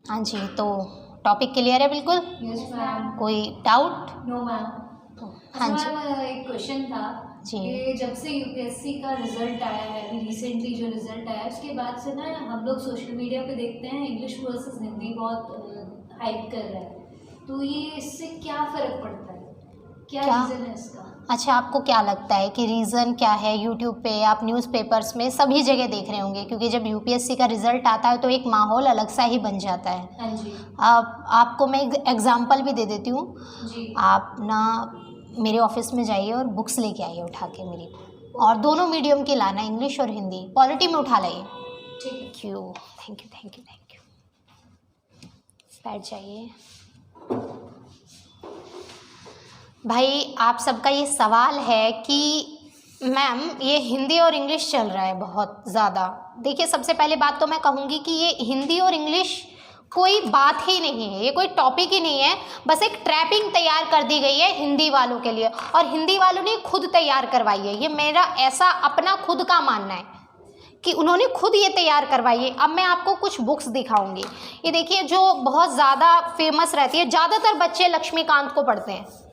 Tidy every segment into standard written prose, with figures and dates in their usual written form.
हाँ जी, तो topic clear है बिल्कुल? Yes ma'am. कोई डाउट? No ma'am. हाँ जी मैम एक क्वेश्चन था जी। कि जब से यूपीएससी का रिजल्ट आया है, अभी रिसेंटली जो रिजल्ट आया है उसके बाद से ना हम लोग सोशल मीडिया पे देखते हैं इंग्लिश वर्सेस हिंदी बहुत हाइप कर रहा है, तो ये इससे क्या फ़र्क पड़ता है, क्या रीज़न है इसका? अच्छा, आपको क्या लगता है कि रीज़न क्या है? यूट्यूब पे आप न्यूज़पेपर्स में सभी जगह देख रहे होंगे, क्योंकि जब यूपीएससी का रिज़ल्ट आता है तो एक माहौल अलग सा ही बन जाता है। हाँ जी आपको मैं एग्जांपल भी दे देती हूँ। जी। आप ना मेरे ऑफिस में जाइए और बुक्स लेके आइए उठा के मेरी, और दोनों मीडियम की लाना, इंग्लिश और हिंदी। पॉलिटी में उठा लाइए। ठीक you thank you thank you thank you. बैठ जाइए। भाई, आप सबका ये सवाल है कि मैम ये हिंदी और इंग्लिश चल रहा है बहुत ज़्यादा। देखिए, सबसे पहले बात तो मैं कहूँगी कि ये हिंदी और इंग्लिश कोई बात ही नहीं है, ये कोई टॉपिक ही नहीं है। बस एक ट्रैपिंग तैयार कर दी गई है हिंदी वालों के लिए, और हिंदी वालों ने खुद तैयार करवाई है। ये मेरा ऐसा अपना खुद का मानना है कि उन्होंने खुद ये तैयार करवाई है। अब मैं आपको कुछ बुक्स दिखाऊंगी। ये देखिए, जो बहुत ज़्यादा फेमस रहती है, ज़्यादातर बच्चे लक्ष्मीकांत को पढ़ते हैं।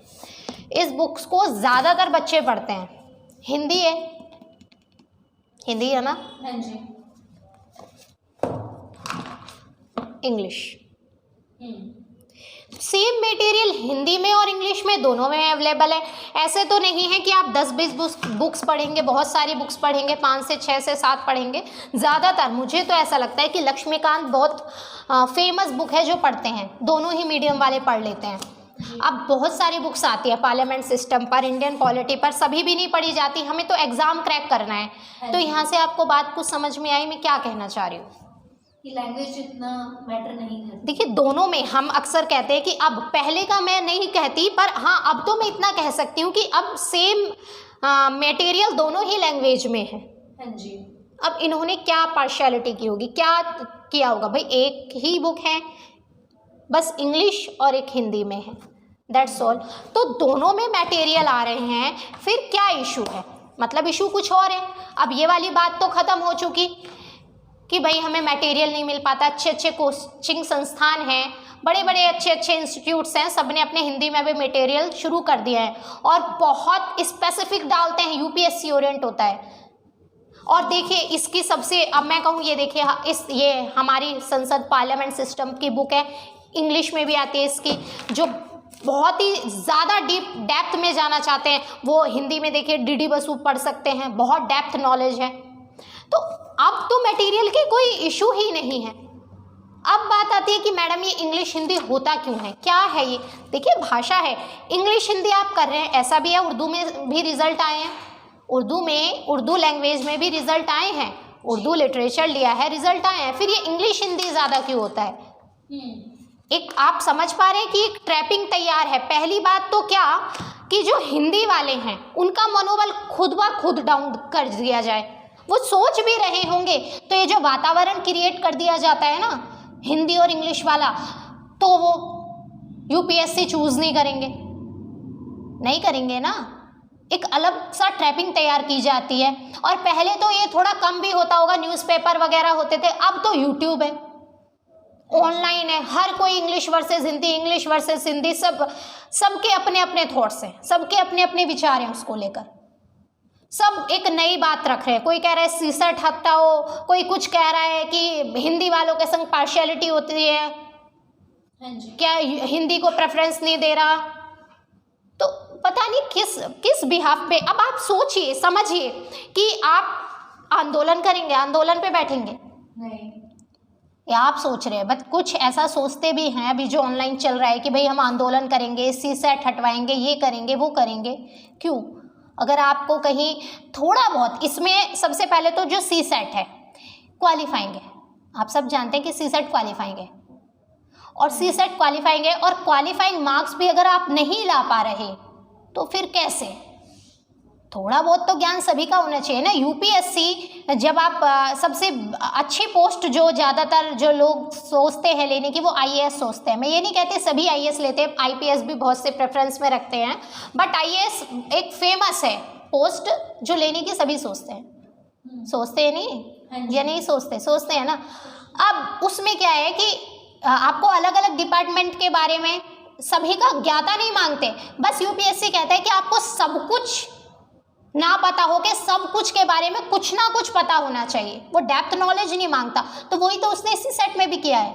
इस बुक्स को ज़्यादातर बच्चे पढ़ते हैं। हिंदी है, हिंदी है ना? हाँ जी। इंग्लिश। सेम मटेरियल हिंदी में और इंग्लिश में, दोनों में अवेलेबल है। ऐसे तो नहीं है कि आप 10-20 बुक्स पढ़ेंगे, बहुत सारी बुक्स पढ़ेंगे, 5 से 6 से 7 पढ़ेंगे। ज़्यादातर मुझे तो ऐसा लगता है कि लक्ष्मीकांत बहुत फेमस बुक है जो पढ़ते हैं, दोनों ही मीडियम वाले पढ़ लेते हैं। अब बहुत सारी बुक्स आती है पार्लियामेंट सिस्टम पर, इंडियन पॉलिटी पर, सभी भी नहीं पढ़ी जाती। हमें तो एग्ज़ाम क्रैक करना है। तो यहाँ से आपको बात कुछ समझ में आई मैं क्या कहना चाह रही हूँ? कि लैंग्वेज इतना मैटर नहीं करती। देखिए, दोनों में हम अक्सर कहते हैं कि अब, पहले का मैं नहीं कहती, पर हाँ अब तो मैं इतना कह सकती हूँ कि अब सेम मटेरियल दोनों ही लैंग्वेज में है। हाँ जी। अब इन्होंने क्या पार्शियलिटी की होगी, क्या किया होगा? भाई एक ही बुक है, बस इंग्लिश और एक हिंदी में है, दैट्स ऑल। तो दोनों में मटेरियल आ रहे हैं, फिर क्या इशू है? मतलब इशू कुछ और है। अब ये वाली बात तो ख़त्म हो चुकी कि भाई हमें मटेरियल नहीं मिल पाता। अच्छे अच्छे कोचिंग संस्थान हैं, बड़े बड़े अच्छे अच्छे इंस्टीट्यूट्स हैं, सब ने अपने हिंदी में भी मटेरियल शुरू कर दिया है और बहुत स्पेसिफिक डालते हैं, यूपीएससी ओरिएंट होता है। और देखिए, इसकी सबसे, अब मैं कहूँ, ये देखिए, ये हमारी संसद पार्लियामेंट सिस्टम की बुक है, इंग्लिश में भी आती है इसकी। जो बहुत ही ज़्यादा डीप डेप्थ में जाना चाहते हैं वो हिंदी में देखिए डीडी बसु पढ़ सकते हैं, बहुत डेप्थ नॉलेज है। तो अब तो मटेरियल की कोई इशू ही नहीं है। अब बात आती है कि मैडम ये इंग्लिश हिंदी होता क्यों है, क्या है ये? देखिए, भाषा है, इंग्लिश हिंदी आप कर रहे हैं, ऐसा भी है, उर्दू में भी रिजल्ट आए हैं, उर्दू लैंग्वेज में भी रिजल्ट आए हैं, उर्दू लिटरेचर लिया है, रिजल्ट आए हैं। फिर ये इंग्लिश हिंदी ज़्यादा क्यों होता है? एक आप समझ पा रहे हैं कि एक ट्रैपिंग तैयार है। पहली बात तो क्या कि जो हिंदी वाले हैं उनका मनोबल खुद ब खुद डाउन कर दिया जाए। वो सोच भी रहे होंगे, तो ये जो वातावरण क्रिएट कर दिया जाता है ना हिंदी और इंग्लिश वाला, तो वो यूपीएससी चूज नहीं करेंगे ना। एक अलग सा ट्रैपिंग तैयार की जाती है। और पहले तो ये थोड़ा कम भी होता होगा, न्यूज़पेपर वगैरह होते थे, अब तो यूट्यूब है, ऑनलाइन है, हर कोई इंग्लिश वर्सेस हिंदी, सबके अपने अपने थॉट्स हैं, सबके अपने अपने विचार हैं उसको लेकर। सब एक नई बात रख रहे हैं। कोई कह रहा है सीसट हटाओ, कोई कुछ कह रहा है कि हिंदी वालों के संग पार्शियलिटी होती है, क्या हिंदी को प्रेफरेंस नहीं दे रहा। तो पता नहीं किस बिहाफ पे। अब आप सोचिए, समझिए कि आप आंदोलन करेंगे, आंदोलन पे बैठेंगे नहीं, या आप सोच रहे हैं, बट कुछ ऐसा सोचते भी हैं अभी जो ऑनलाइन चल रहा है कि भाई हम आंदोलन करेंगे, सीसेट हटवाएंगे, ये करेंगे, वो करेंगे। क्यों? अगर आपको कहीं थोड़ा बहुत इसमें, सबसे पहले तो जो सीसेट है क्वालिफाइंग है, आप सब जानते हैं कि सीसेट क्वालिफाइंग है, और सीसेट क्वालिफाइंग है, और क्वालिफाइंग मार्क्स भी अगर आप नहीं ला पा रहे तो फिर कैसे? थोड़ा बहुत तो ज्ञान सभी का होना चाहिए ना। यूपीएससी जब आप सबसे अच्छी पोस्ट जो ज़्यादातर जो लोग सोचते हैं लेने की, वो आईएएस सोचते हैं। मैं ये नहीं कहती सभी आईएएस लेते हैं, आईपीएस भी बहुत से प्रेफरेंस में रखते हैं, बट आईएएस एक फेमस है पोस्ट जो लेने की सभी सोचते हैं। सोचते हैं नहीं या नहीं सोचते? सोचते हैं ना। अब उसमें क्या है कि आपको अलग अलग डिपार्टमेंट के बारे में सभी का ज्ञाता नहीं मांगते, बस यूपीएससी कहता है कि आपको सब कुछ ना पता हो के सब कुछ के बारे में कुछ ना कुछ पता होना चाहिए। वो डेप्थ नॉलेज नहीं मांगता। तो वही तो उसने इसी सेट में भी किया है।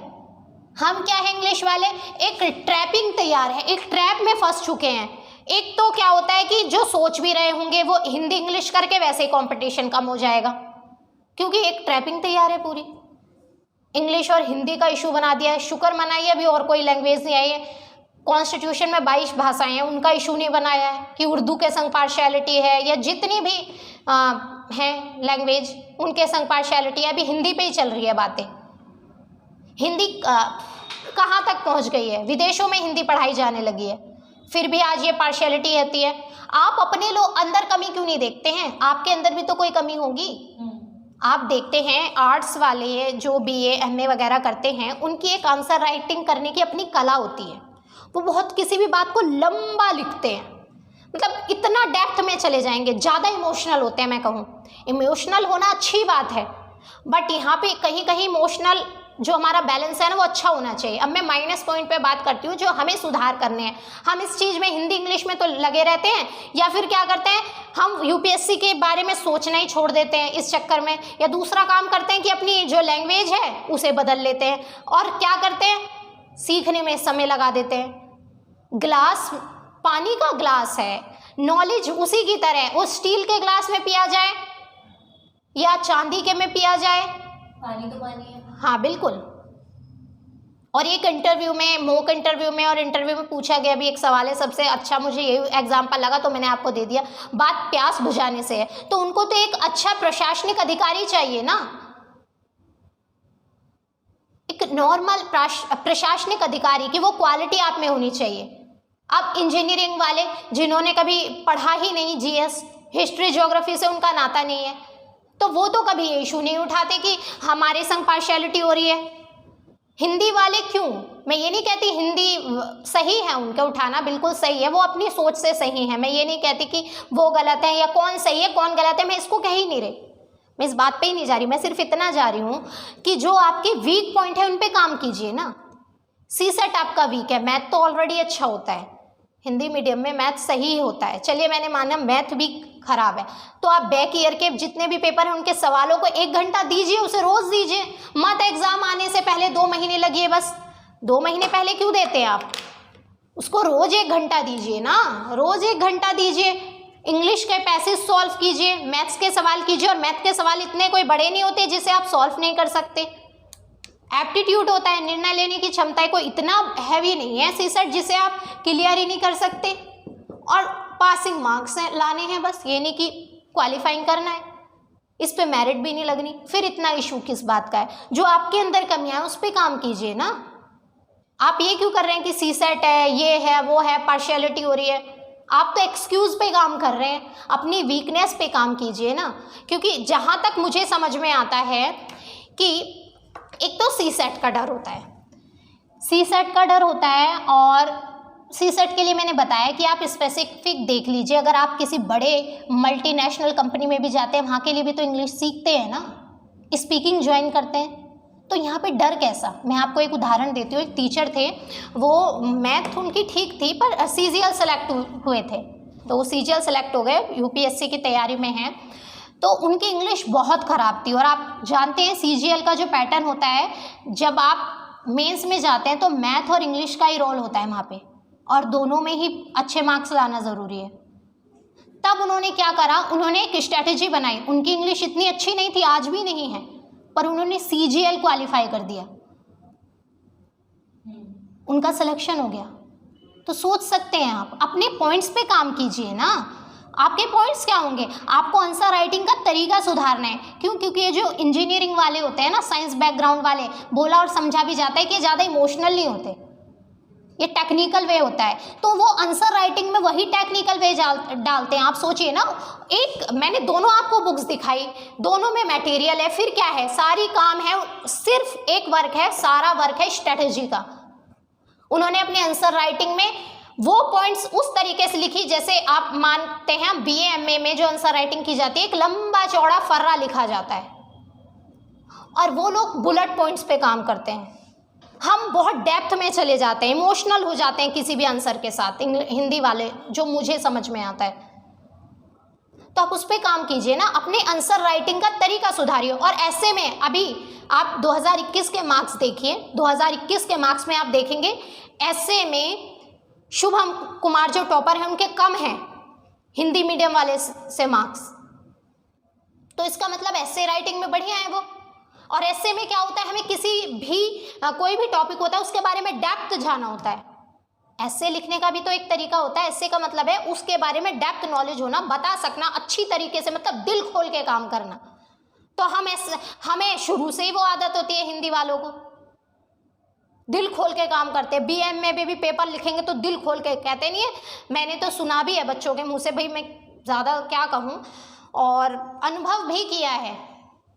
हम क्या है इंग्लिश वाले, एक ट्रैपिंग तैयार है, एक ट्रैप में फंस चुके हैं। एक तो क्या होता है कि जो सोच भी रहे होंगे वो हिंदी इंग्लिश करके वैसे ही कंपटीशन कम हो जाएगा, क्योंकि एक ट्रैपिंग तैयार है पूरी। इंग्लिश और हिंदी का इशू बना दिया है। शुक्र मनाइए अभी और कोई लैंग्वेज नहीं आई है। कॉन्स्टिट्यूशन में 22 भाषाएं हैं, उनका इशू नहीं बनाया है कि उर्दू के संग पार्शियलिटी है या जितनी भी हैं लैंग्वेज उनके संग पार्शियलिटी है। अभी हिंदी पे ही चल रही है बातें। हिंदी कहाँ तक पहुँच गई है, विदेशों में हिंदी पढ़ाई जाने लगी है, फिर भी आज ये पार्शियलिटी रहती है। आप अपने लोग अंदर कमी क्यों नहीं देखते हैं? आपके अंदर भी तो कोई कमी होगी। आप देखते हैं आर्ट्स वाले जो बीए एमए वगैरह करते हैं, उनकी एक आंसर राइटिंग करने की अपनी कला होती है। वो बहुत किसी भी बात को लंबा लिखते हैं, मतलब इतना डेप्थ में चले जाएंगे, ज़्यादा इमोशनल होते हैं। मैं कहूँ इमोशनल होना अच्छी बात है, बट यहाँ पे कहीं कहीं इमोशनल जो हमारा बैलेंस है ना वो अच्छा होना चाहिए। अब मैं माइनस पॉइंट पे बात करती हूँ जो हमें सुधार करने हैं। हम इस चीज़ में हिंदी इंग्लिश में तो लगे रहते हैं, या फिर क्या करते हैं हम यूपीएससी के बारे में सोचना ही छोड़ देते हैं इस चक्कर में, या दूसरा काम करते हैं कि अपनी जो लैंग्वेज है उसे बदल लेते हैं, और क्या करते हैं सीखने में समय लगा देते हैं। ग्लास पानी का ग्लास है, नॉलेज उसी की तरह है। वो स्टील के ग्लास में पिया जाए या चांदी के में पिया जाए, पानी तो पानी है। हाँ बिल्कुल। और एक इंटरव्यू में, मॉक इंटरव्यू में और इंटरव्यू में पूछा गया भी एक सवाल है, सबसे अच्छा मुझे यही एग्जाम्पल लगा तो मैंने आपको दे दिया। बात प्यास बुझाने से है, तो उनको तो एक अच्छा प्रशासनिक अधिकारी चाहिए ना, एक नॉर्मल प्रशासनिक अधिकारी की वो क्वालिटी आप में होनी चाहिए। अब इंजीनियरिंग वाले जिन्होंने कभी पढ़ा ही नहीं, जीएस हिस्ट्री ज्योग्राफी से उनका नाता नहीं है, तो वो तो कभी ये इशू नहीं उठाते कि हमारे संग पार्शियलिटी हो रही है। हिंदी वाले क्यों, मैं ये नहीं कहती हिंदी सही है उनका उठाना, बिल्कुल सही है, वो अपनी सोच से सही है। मैं ये नहीं कहती कि वो गलत है या कौन सही है कौन गलत है, मैं इसको कह ही नहीं रही, मैं इस बात पे ही नहीं जा रही। मैं सिर्फ इतना जा रही हूँ कि जो आपके वीक पॉइंट है उन पे काम कीजिए ना। सीसेट आपका वीक है, मैथ तो ऑलरेडी अच्छा होता है, हिंदी मीडियम में मैथ सही होता है। चलिए मैंने माना मैथ भी खराब है, तो आप बैक ईयर के जितने भी पेपर हैं उनके सवालों को 1 घंटा दीजिए, उसे रोज दीजिए, मत एग्जाम आने से पहले 2 महीने लगिए। बस 2 महीने पहले क्यों देते हैं आप, उसको रोज 1 घंटा दीजिए ना, रोज 1 घंटा दीजिए। इंग्लिश के पैसेज सॉल्व कीजिए, मैथ्स के सवाल कीजिए, और मैथ के सवाल इतने कोई बड़े नहीं होते जिसे आप सॉल्व नहीं कर सकते। एप्टीट्यूड होता है, निर्णय लेने की क्षमता है, कोई इतना हैवी नहीं है सीसेट जिसे आप क्लियर ही नहीं कर सकते। और पासिंग मार्क्स लाने हैं बस, ये नहीं कि क्वालिफाइंग करना है, इस पे मेरिट भी नहीं लगनी। फिर इतना इशू किस बात का है? जो आपके अंदर कमियां हैं उस पर काम कीजिए ना। आप ये क्यों कर रहे हैं कि सीसेट है, ये है, वो है, पार्शियलिटी हो रही है? आप तो एक्सक्यूज पे काम कर रहे हैं, अपनी वीकनेस पे काम कीजिए ना। क्योंकि जहाँ तक मुझे समझ में आता है कि एक तो सीसेट का डर होता है, सीसेट का डर होता है, और सीसेट के लिए मैंने बताया कि आप स्पेसिफिक देख लीजिए। अगर आप किसी बड़े मल्टीनेशनल कंपनी में भी जाते हैं, वहाँ के लिए भी तो इंग्लिश सीखते हैं ना, स्पीकिंग ज्वाइन करते हैं, तो यहाँ पे डर कैसा? मैं आपको एक उदाहरण देती हूँ। एक टीचर थे, वो मैथ उनकी ठीक थी पर सीजीएल सेलेक्ट हुए थे, तो वो सीजीएल सेलेक्ट हो गए, यूपीएससी की तैयारी में हैं, तो उनकी इंग्लिश बहुत ख़राब थी। और आप जानते हैं सीजीएल का जो पैटर्न होता है, जब आप मेंस में जाते हैं तो मैथ और इंग्लिश का ही रोल होता है वहाँ पे, और दोनों में ही अच्छे मार्क्स लाना ज़रूरी है। तब उन्होंने क्या करा, उन्होंने एक स्ट्रैटेजी बनाई। उनकी इंग्लिश इतनी अच्छी नहीं थी, आज भी नहीं है, पर उन्होंने सीजीएल क्वालिफाई कर दिया, उनका सिलेक्शन हो गया। तो सोच सकते हैं आप, अपने पॉइंट्स पे काम कीजिए ना। आपके पॉइंट्स क्या होंगे? आपको आंसर राइटिंग का तरीका सुधारना है। क्यों? क्योंकि ये जो इंजीनियरिंग वाले होते हैं ना, साइंस बैकग्राउंड वाले, बोला और समझा भी जाता है कि ज़्यादा इमोशनल नहीं होते, ये टेक्निकल वे होता है, तो वो आंसर राइटिंग में वही टेक्निकल वे डालते हैं। आप सोचिए ना, एक मैंने दोनों आपको बुक्स दिखाई, दोनों में मटेरियल है, फिर क्या है, सारी काम है, सिर्फ एक वर्क है, सारा वर्क है स्ट्रेटजी का। उन्होंने अपने आंसर राइटिंग में वो पॉइंट्स उस तरीके से लिखी जैसे आप मानते हैं बीए एमए में जो आंसर राइटिंग की जाती है, एक लंबा चौड़ा फर्रा लिखा जाता है, और वो लोग बुलेट पॉइंट्स पे काम करते हैं। हम बहुत डेप्थ में चले जाते हैं, इमोशनल हो जाते हैं किसी भी आंसर के साथ, हिंदी वाले, जो मुझे समझ में आता है। तो आप उस पर काम कीजिए ना, अपने आंसर राइटिंग का तरीका सुधारिए। और ऐसे में अभी आप 2021 के मार्क्स देखिए, 2021 के मार्क्स में आप देखेंगे ऐसे में शुभम कुमार जो टॉपर हैं उनके कम हैं हिंदी मीडियम वाले से मार्क्स। तो इसका मतलब ऐसे राइटिंग में बढ़िया है वो। और ऐसे में क्या होता है, हमें किसी भी कोई भी टॉपिक होता है उसके बारे में डेप्थ जाना होता है। ऐसे लिखने का भी तो एक तरीका होता है। ऐसे का मतलब है उसके बारे में डेप्थ नॉलेज होना, बता सकना अच्छी तरीके से, मतलब दिल खोल के काम करना। तो हमें शुरू से ही वो आदत होती है हिंदी वालों को, दिल खोल के काम करते हैं। BM में भी पेपर लिखेंगे तो दिल खोल के, कहते नहीं है, मैंने तो सुना भी है बच्चों के मुंह से, भाई मैं ज़्यादा क्या कहूँ, और अनुभव भी किया है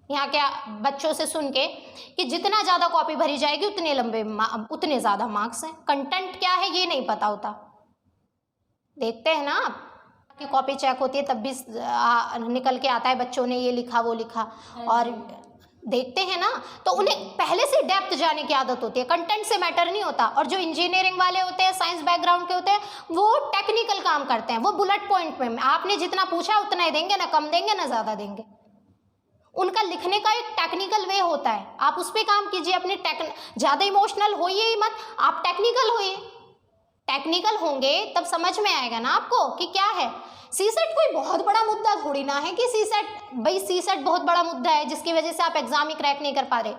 यहाँ के बच्चों से सुन के कि जितना ज़्यादा कॉपी भरी जाएगी उतने ज़्यादा मार्क्स हैं। कंटेंट क्या है ये नहीं पता होता। देखते हैं ना आप कि कॉपी चेक होती है तब भी निकल के आता है बच्चों ने ये लिखा वो लिखा, और देखते हैं ना, तो उन्हें पहले से डेप्थ जाने की आदत होती है, कंटेंट से मैटर नहीं होता। और जो इंजीनियरिंग वाले होते हैं, साइंस बैकग्राउंड के होते हैं, वो टेक्निकल काम करते हैं, वो बुलेट पॉइंट में आपने जितना पूछा उतना ही देंगे, ना कम देंगे ना ज़्यादा देंगे। उनका लिखने का एक टेक्निकल वे होता है, आप उस पर काम कीजिए। अपने ज़्यादा इमोशनल होइए ही मत, आप टेक्निकल होइए। टेक्निकल होंगे तब समझ में आएगा ना आपको कि क्या है। सीसेट कोई बहुत बड़ा मुद्दा थोड़ी ना है कि सीसेट बहुत बड़ा मुद्दा है जिसकी वजह से आप एग्जाम ही क्रैक नहीं कर पा रहे।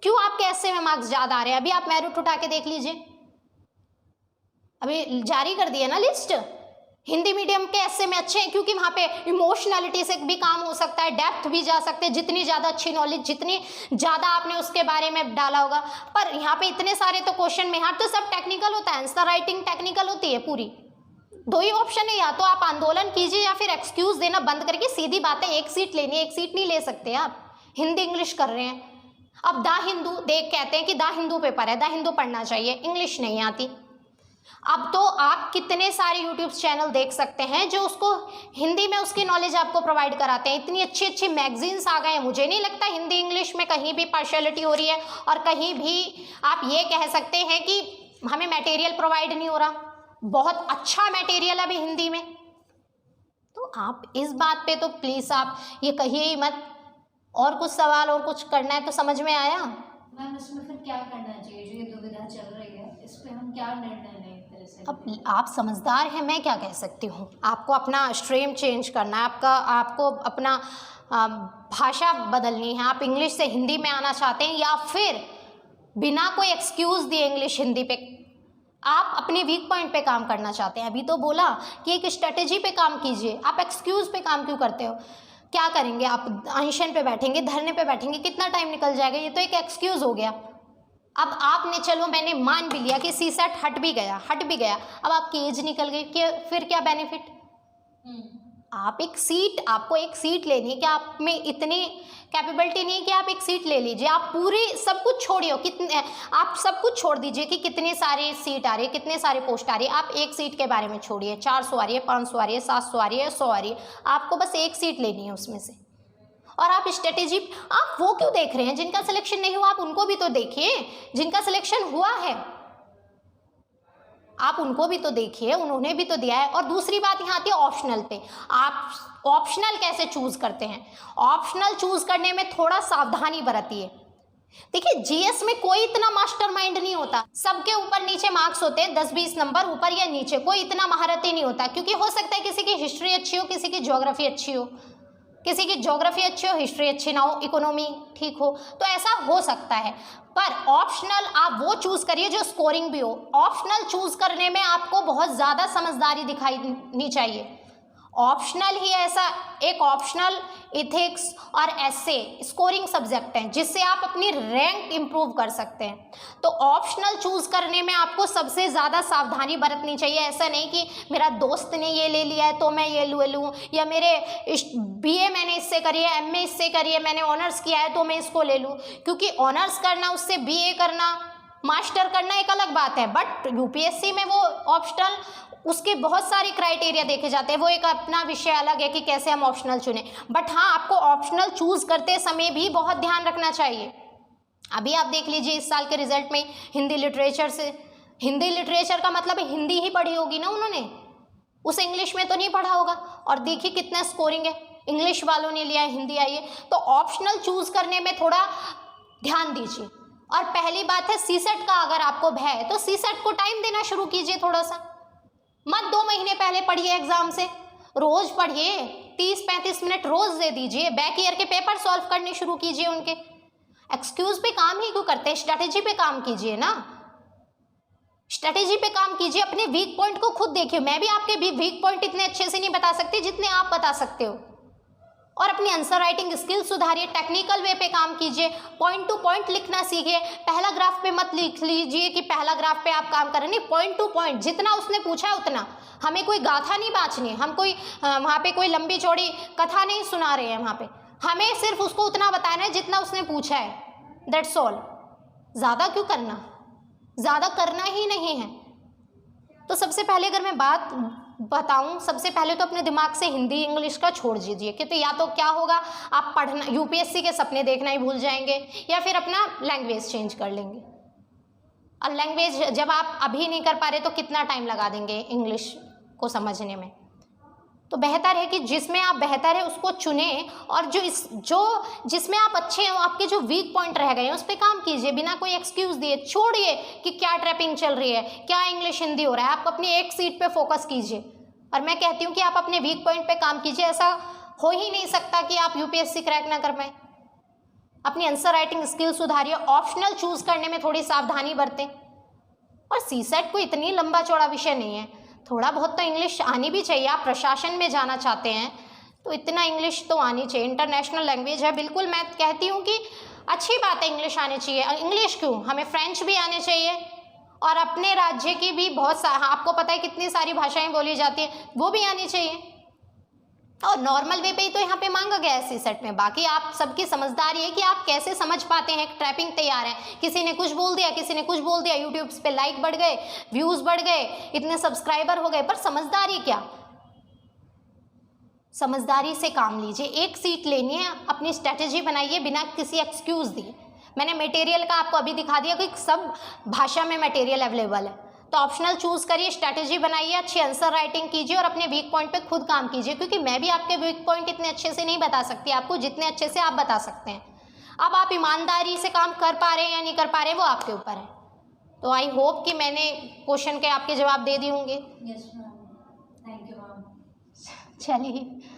क्यों आपके ऐसे में मार्क्स ज़्यादा आ रहे हैं? अभी आप मेरिट उठा के देख लीजिए, अभी जारी कर दिया ना लिस्ट। हिंदी मीडियम के ऐसे में अच्छे हैं क्योंकि वहाँ पे इमोशनलिटी से भी काम हो सकता है, डेप्थ भी जा सकते हैं। जितनी ज़्यादा अच्छी नॉलेज, जितनी ज़्यादा आपने उसके बारे में डाला होगा। पर यहाँ पे इतने सारे तो क्वेश्चन में, यहाँ तो सब टेक्निकल होता है, आंसर राइटिंग टेक्निकल होती है पूरी। दो ही ऑप्शन है, या तो आप आंदोलन कीजिए या फिर एक्सक्यूज देना बंद करके सीधी बात है, एक सीट लेनी है, एक सीट नहीं ले सकते आप। हिंदी इंग्लिश कर रहे हैं। अब द हिंदू कहते हैं कि द हिंदू पेपर है, द हिंदू पढ़ना चाहिए, इंग्लिश नहीं आती। अब तो आप कितने सारे यूट्यूब चैनल देख सकते हैं जो उसको हिंदी में उसकी नॉलेज आपको प्रोवाइड कराते हैं। इतनी अच्छी अच्छी मैगजीन्स आ गए हैं, मुझे नहीं लगता हिंदी इंग्लिश में कहीं भी पार्शियलिटी हो रही है, और कहीं भी आप ये कह सकते हैं कि हमें मटेरियल प्रोवाइड नहीं हो रहा। बहुत अच्छा मटेरियल अभी हिंदी में। तो आप इस बात पे तो प्लीज़ आप ये कहिए ही मत। और कुछ सवाल और कुछ करना है तो समझ में आया? मैम इसमें फिर क्या करना चाहिए, जो ये दुविधा चल रही है इस पे हम क्या निर्णय लें? अब आप समझदार हैं, मैं क्या कह सकती हूँ। आपको अपना स्ट्रीम चेंज करना है, आपको अपना भाषा बदलनी है। आप इंग्लिश से हिंदी में आना चाहते हैं, या फिर बिना कोई एक्सक्यूज़ दिए इंग्लिश हिंदी पे आप अपने वीक पॉइंट पे काम करना चाहते हैं। अभी तो बोला कि एक स्ट्रेटेजी पे काम कीजिए, आप एक्सक्यूज़ पे काम क्यों करते हो? क्या करेंगे आप? अनशन पे बैठेंगे, धरने पे बैठेंगे, कितना टाइम निकल जाएगा? ये तो एक एक्सक्यूज़ हो गया। अब आपने, चलो मैंने मान भी लिया कि सीसेट हट भी गया, अब आपकी एज निकल गई, फिर क्या बेनिफिट? आपको एक सीट लेनी है, क्या आप में इतनी कैपेबिलिटी नहीं है कि आप एक सीट ले लीजिए? आप पूरी सब कुछ छोड़िए, आप सब कुछ छोड़ दीजिए कि कितने सारे सीट आ रही है, कितने सारे पोस्ट आ रही है। आप एक सीट के बारे में छोड़िए, 400 आ रही है, 500 आ रही है, 700 आ रही है, 100 आ रही है, आपको बस एक सीट लेनी है उसमें से। और आप स्ट्रेटेजी, आप वो क्यों देख रहे हैं जिनका सिलेक्शन नहीं हुआ? आप उनको भी तो देखिए जिनका सिलेक्शन हुआ है, आप उनको भी तो देखिए, उन्होंने भी तो दिया है। और दूसरी बात यहाँ आती है ऑप्शनल पे। आप ऑप्शनल कैसे चूज करते हैं? ऑप्शनल चूज करने में थोड़ा सावधानी बरतिए। देखिए जीएस में कोई इतना मास्टरमाइंड नहीं होता, सबके ऊपर नीचे मार्क्स होते हैं, 10-20 नंबर ऊपर या नीचे, कोई इतना महारती नहीं होता। क्योंकि हो सकता है किसी की हिस्ट्री अच्छी हो, किसी की ज्योग्राफी अच्छी हो, किसी की ज्योग्राफी अच्छी हो, हिस्ट्री अच्छी ना हो, इकोनॉमी ठीक हो, तो ऐसा हो सकता है। पर ऑप्शनल आप वो चूज़ करिए जो स्कोरिंग भी हो। ऑप्शनल चूज़ करने में आपको बहुत ज़्यादा समझदारी दिखानी चाहिए। ऑप्शनल ही ऐसा, एक ऑप्शनल इथिक्स और एसे स्कोरिंग सब्जेक्ट हैं जिससे आप अपनी रैंक इम्प्रूव कर सकते हैं। तो ऑप्शनल चूज़ करने में आपको सबसे ज़्यादा सावधानी बरतनी चाहिए। ऐसा नहीं कि मेरा दोस्त ने ये ले लिया है तो मैं ये लूँ, या मेरे बीए मैंने इससे करी है, एमए इससे करी है, मैंने ऑनर्स किया है तो मैं इसको ले लूँ। क्योंकि ऑनर्स करना, उससे बीए करना, मास्टर करना एक अलग बात है। बट यूपीएससी में वो ऑप्शनल, उसके बहुत सारे क्राइटेरिया देखे जाते हैं, वो एक अपना विषय अलग है कि कैसे हम ऑप्शनल चुने। बट हाँ, आपको ऑप्शनल चूज़ करते समय भी बहुत ध्यान रखना चाहिए। अभी आप देख लीजिए इस साल के रिजल्ट में हिंदी लिटरेचर का मतलब हिंदी ही पढ़ी होगी ना उन्होंने, उसे इंग्लिश में तो नहीं पढ़ा होगा। और देखिए कितना स्कोरिंग है, इंग्लिश वालों ने लिया है, हिंदी आई है। तो ऑप्शनल चूज करने में थोड़ा ध्यान दीजिए। और पहली बात है सीसेट का अगर आपको भय है तो सीसेट को टाइम देना शुरू कीजिए थोड़ा सा, मत 2 महीने पहले पढ़िए एग्जाम से, रोज पढ़िए, 30-35 मिनट रोज दे दीजिए। बैक ईयर के पेपर सॉल्व करने शुरू कीजिए उनके। एक्सक्यूज पे काम ही क्यों करते हैं, स्ट्रैटेजी पे काम कीजिए ना, स्ट्रैटेजी पे काम कीजिए। अपने वीक पॉइंट को खुद देखिए। मैं भी आपके भी वीक पॉइंट इतने अच्छे से नहीं बता सकती जितने आप बता सकते हो। और अपनी आंसर राइटिंग स्किल सुधारिए, टेक्निकल वे पे काम कीजिए, पॉइंट टू पॉइंट लिखना सीखिए। पहला ग्राफ पे मत लिख लीजिए कि पहला ग्राफ पे आप काम कर रहे हैं, नहीं, पॉइंट टू पॉइंट जितना उसने पूछा है उतना। हमें कोई गाथा नहीं बाँचनी है, हम कोई वहाँ पे कोई लंबी चौड़ी कथा नहीं सुना रहे हैं वहाँ पे, हमें सिर्फ उसको उतना बताना है जितना उसने पूछा है, दैट्स ऑल। ज़्यादा क्यों करना, ज़्यादा करना ही नहीं है। तो सबसे पहले अगर मैं बात बताऊं, सबसे पहले तो अपने दिमाग से हिंदी इंग्लिश का छोड़ दीजिए, क्योंकि या तो क्या होगा, आप पढ़ना यूपीएससी के सपने देखना ही भूल जाएंगे, या फिर अपना लैंग्वेज चेंज कर लेंगे। और लैंग्वेज जब आप अभी नहीं कर पा रहे तो कितना टाइम लगा देंगे इंग्लिश को समझने में। तो बेहतर है कि जिसमें आप बेहतर है उसको चुने, और जिसमें आप अच्छे हो, आपके जो वीक पॉइंट रह गए हैं उस पर काम कीजिए, बिना कोई एक्सक्यूज़ दिए। छोड़िए कि क्या ट्रैपिंग चल रही है, क्या इंग्लिश हिंदी हो रहा है, आप अपनी एक सीट पे फोकस कीजिए। और मैं कहती हूँ कि आप अपने वीक पॉइंट पे काम कीजिए। ऐसा हो ही नहीं सकता कि आप यूपीएससी क्रैक ना कर पाए। अपनी आंसर राइटिंग स्किल सुधारिए, ऑप्शनल चूज करने में थोड़ी सावधानी बरतें। और सीसेट कोई इतनी लंबा चौड़ा विषय नहीं है, थोड़ा बहुत तो इंग्लिश आनी भी चाहिए। आप प्रशासन में जाना चाहते हैं तो इतना इंग्लिश तो आनी चाहिए, इंटरनेशनल लैंग्वेज है। बिल्कुल मैं कहती हूँ कि अच्छी बात है, इंग्लिश आनी चाहिए। इंग्लिश क्यों, हमें फ्रेंच भी आने चाहिए, और अपने राज्य की भी आपको पता है कितनी सारी भाषाएं बोली जाती हैं, वो भी आनी चाहिए। और नॉर्मल वे पे ही तो यहाँ पे मांगा गया है सीसेट में। बाकी आप सबकी समझदारी है कि आप कैसे समझ पाते हैं ट्रैपिंग तैयार है। किसी ने कुछ बोल दिया, किसी ने कुछ बोल दिया, यूट्यूब पे लाइक बढ़ गए, व्यूज बढ़ गए, इतने सब्सक्राइबर हो गए, पर समझदारी क्या, समझदारी से काम लीजिए। एक सीट लेनी है, अपनी स्ट्रैटेजी बनाइए बिना किसी एक्सक्यूज दिए। मैंने मटेरियल का आपको अभी दिखा दिया कि सब भाषा में मटेरियल अवेलेबल है। तो ऑप्शनल चूज करिए, स्ट्रैटेजी बनाइए, अच्छी आंसर राइटिंग कीजिए, और अपने वीक पॉइंट पे खुद काम कीजिए। क्योंकि मैं भी आपके वीक पॉइंट इतने अच्छे से नहीं बता सकती आपको, जितने अच्छे से आप बता सकते हैं। अब आप ईमानदारी से काम कर पा रहे हैं या नहीं कर पा रहे हैं वो आपके ऊपर है। तो आई होप कि मैंने क्वेश्चन के आपके जवाब दे दिए होंगे। Yes ma'am, thank you ma'am. चलिए।